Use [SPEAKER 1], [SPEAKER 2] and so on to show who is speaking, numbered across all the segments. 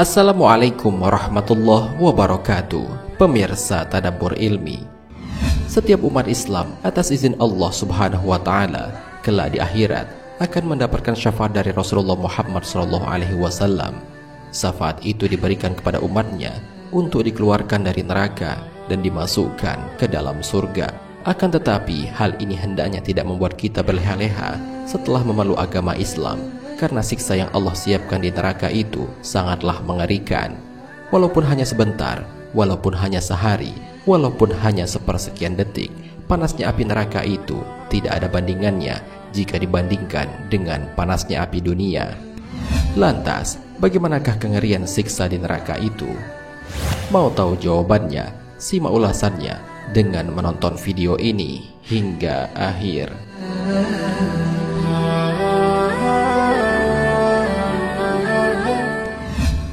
[SPEAKER 1] Assalamualaikum warahmatullahi wabarakatuh. Pemirsa Tadabbur Ilmi, setiap umat Islam atas izin Allah Subhanahu wa Ta'ala kelak di akhirat akan mendapatkan syafaat dari Rasulullah Muhammad SAW. Syafaat itu diberikan kepada umatnya untuk dikeluarkan dari neraka dan dimasukkan ke dalam surga. Akan tetapi hal ini hendaknya tidak membuat kita berleha-leha setelah memeluk agama Islam, karena siksa yang Allah siapkan di neraka itu sangatlah mengerikan. Walaupun hanya sebentar, walaupun hanya sehari, walaupun hanya sepersekian detik, panasnya api neraka itu tidak ada bandingannya jika dibandingkan dengan panasnya api dunia. Lantas, bagaimanakah kengerian siksa di neraka itu? Mau tahu jawabannya? Simak ulasannya dengan menonton video ini hingga akhir.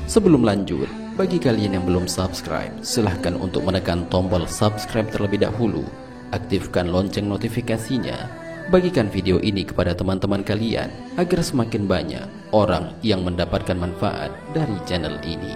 [SPEAKER 1] Sebelum lanjut, bagi kalian yang belum subscribe, silahkan untuk menekan tombol subscribe terlebih dahulu. Aktifkan lonceng notifikasinya. Bagikan video ini kepada teman-teman kalian agar semakin banyak orang yang mendapatkan manfaat dari channel ini.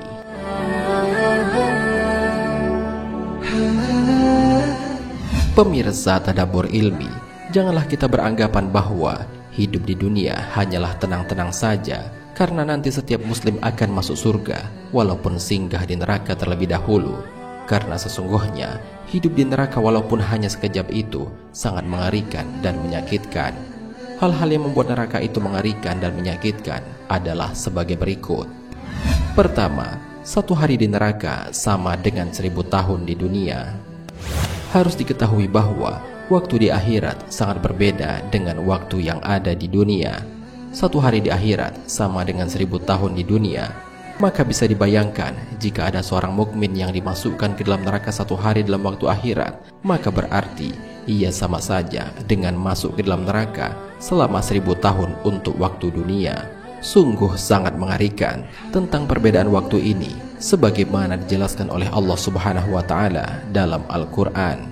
[SPEAKER 1] Pemirsa Tadabbur Ilmi, janganlah kita beranggapan bahwa hidup di dunia hanyalah tenang-tenang saja, karena nanti setiap muslim akan masuk surga walaupun singgah di neraka terlebih dahulu. Karena sesungguhnya hidup di neraka walaupun hanya sekejap itu sangat mengerikan dan menyakitkan. Hal-hal yang membuat neraka itu mengerikan dan menyakitkan adalah sebagai berikut. Pertama, 1 hari di neraka sama dengan 1000 tahun di dunia. Harus diketahui bahwa waktu di akhirat sangat berbeda dengan waktu yang ada di dunia. 1 hari di akhirat sama dengan 1000 tahun di dunia. Maka bisa dibayangkan jika ada seorang mukmin yang dimasukkan ke dalam neraka 1 hari dalam waktu akhirat, maka berarti ia sama saja dengan masuk ke dalam neraka selama 1000 tahun untuk waktu dunia. Sungguh sangat mengerikan tentang perbedaan waktu ini, sebagaimana dijelaskan oleh Allah Subhanahu wa Ta'ala dalam Al-Quran.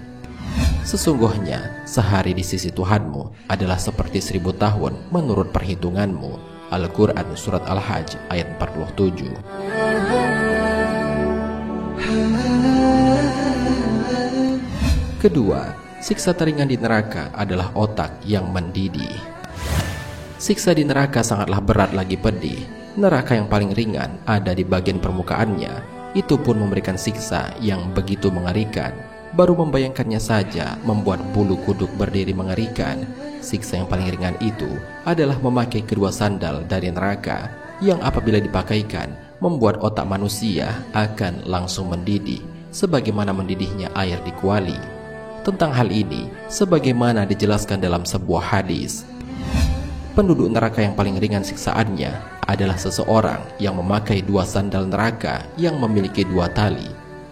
[SPEAKER 1] Sesungguhnya sehari di sisi Tuhanmu adalah seperti 1000 tahun menurut perhitunganmu. Al-Quran Surat Al-Hajj ayat 47. Kedua, siksa teringan di neraka adalah otak yang mendidih. Siksa di neraka sangatlah berat lagi pedih. Neraka yang paling ringan ada di bagian permukaannya. Itu pun memberikan siksa yang begitu mengerikan. Baru membayangkannya saja membuat bulu kuduk berdiri mengerikan. Siksa yang paling ringan itu adalah memakai kedua sandal dari neraka, yang apabila dipakaikan membuat otak manusia akan langsung mendidih, sebagaimana mendidihnya air di kuali. Tentang hal ini, sebagaimana dijelaskan dalam sebuah hadis, penduduk neraka yang paling ringan siksaannya adalah seseorang yang memakai 2 sandal neraka yang memiliki 2 tali.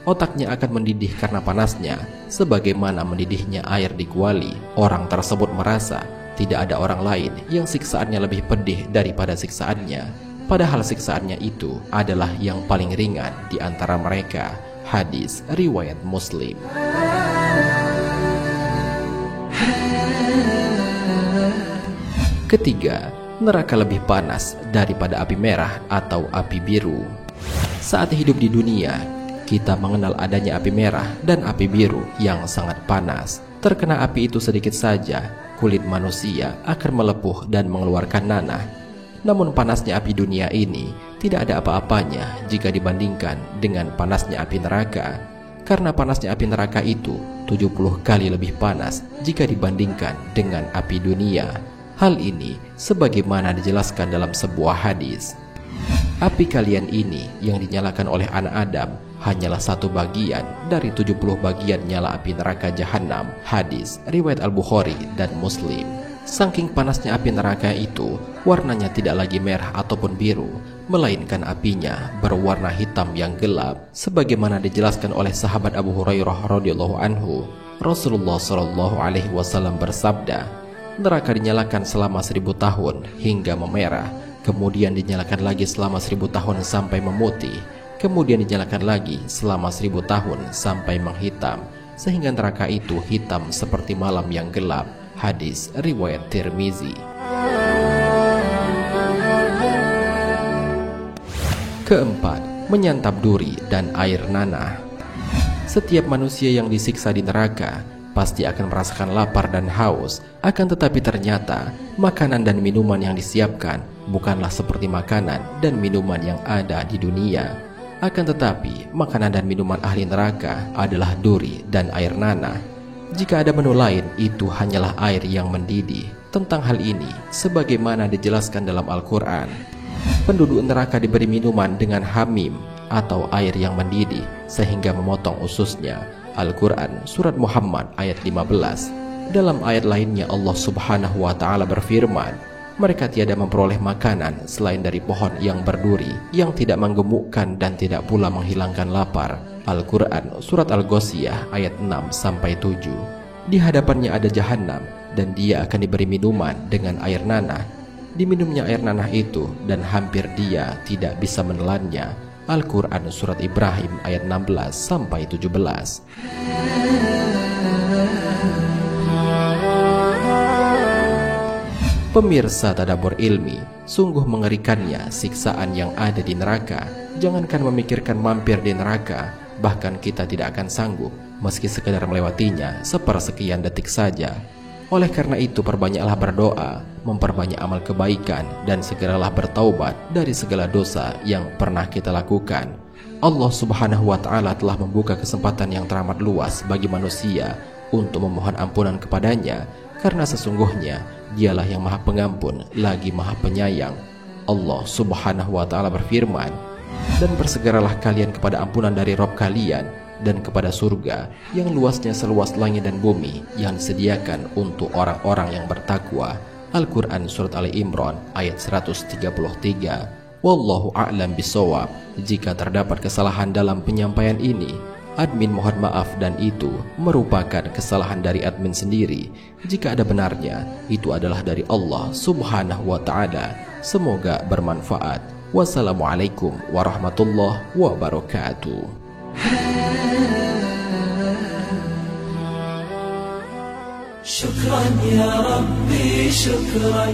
[SPEAKER 1] Otaknya akan mendidih karena panasnya, sebagaimana mendidihnya air di kuali. Orang tersebut merasa tidak ada orang lain yang siksaannya lebih pedih daripada siksaannya, padahal siksaannya itu adalah yang paling ringan di antara mereka. Hadis riwayat Muslim. Ketiga, neraka lebih panas daripada api merah atau api biru. Saat hidup di dunia, kita mengenal adanya api merah dan api biru yang sangat panas. Terkena api itu sedikit saja, kulit manusia akan melepuh dan mengeluarkan nanah. Namun panasnya api dunia ini tidak ada apa-apanya jika dibandingkan dengan panasnya api neraka. Karena panasnya api neraka itu 70 kali lebih panas jika dibandingkan dengan api dunia. Hal ini sebagaimana dijelaskan dalam sebuah hadis. Api kalian ini yang dinyalakan oleh anak Adam hanyalah 1 bagian dari 70 bagian nyala api neraka jahanam. Hadis riwayat Al-Bukhari dan Muslim. Saking panasnya api neraka itu, warnanya tidak lagi merah ataupun biru, melainkan apinya berwarna hitam yang gelap, sebagaimana dijelaskan oleh sahabat Abu Hurairah radhiyallahu anhu. Rasulullah shallallahu alaihi wasallam bersabda, neraka dinyalakan selama 1000 tahun hingga memerah, kemudian dinyalakan lagi selama 1000 tahun sampai memutih, kemudian dinyalakan lagi selama 1000 tahun sampai menghitam, sehingga neraka itu hitam seperti malam yang gelap. Hadis riwayat Tirmizi. Keempat, menyantap duri dan air nanah. Setiap manusia yang disiksa di neraka pasti akan merasakan lapar dan haus. Akan tetapi ternyata makanan dan minuman yang disiapkan bukanlah seperti makanan dan minuman yang ada di dunia. Akan tetapi makanan dan minuman ahli neraka adalah duri dan air nanah. Jika ada menu lain, itu hanyalah air yang mendidih. Tentang hal ini, sebagaimana dijelaskan dalam Al-Quran, penduduk neraka diberi minuman dengan hamim atau air yang mendidih sehingga memotong ususnya. Al-Quran Surat Muhammad ayat 15. Dalam ayat lainnya Allah subhanahu wa ta'ala berfirman, mereka tiada memperoleh makanan selain dari pohon yang berduri, yang tidak menggemukkan dan tidak pula menghilangkan lapar. Al-Quran Surat Al-Ghoshiyah ayat 6-7. Di hadapannya ada jahanam, dan dia akan diberi minuman dengan air nanah. Diminumnya air nanah itu, dan hampir dia tidak bisa menelannya. Al-Quran Surat Ibrahim ayat 16-17. Pemirsa Tadabbur Ilmi, sungguh mengerikannya siksaan yang ada di neraka. Jangankan memikirkan mampir di neraka, bahkan kita tidak akan sanggup meski sekedar melewatinya sepersekian detik saja. Oleh karena itu, perbanyaklah berdoa, memperbanyak amal kebaikan, dan segeralah bertaubat dari segala dosa yang pernah kita lakukan. Allah subhanahu wa ta'ala telah membuka kesempatan yang teramat luas bagi manusia untuk memohon ampunan kepadanya, karena sesungguhnya dialah yang maha pengampun lagi maha penyayang. Allah subhanahu wa ta'ala berfirman, dan bersegeralah kalian kepada ampunan dari Rabb kalian, dan kepada surga yang luasnya seluas langit dan bumi, yang disediakan untuk orang-orang yang bertakwa. Al-Quran Surat Ali Imran ayat 133. Wallahu a'lam bishawab. Jika terdapat kesalahan dalam penyampaian ini, admin mohon maaf, dan itu merupakan kesalahan dari admin sendiri. Jika ada benarnya, itu adalah dari Allah subhanahu wa ta'ala. Semoga bermanfaat. Wassalamualaikum warahmatullahi wabarakatuh.
[SPEAKER 2] شكرا يا ربي شكرا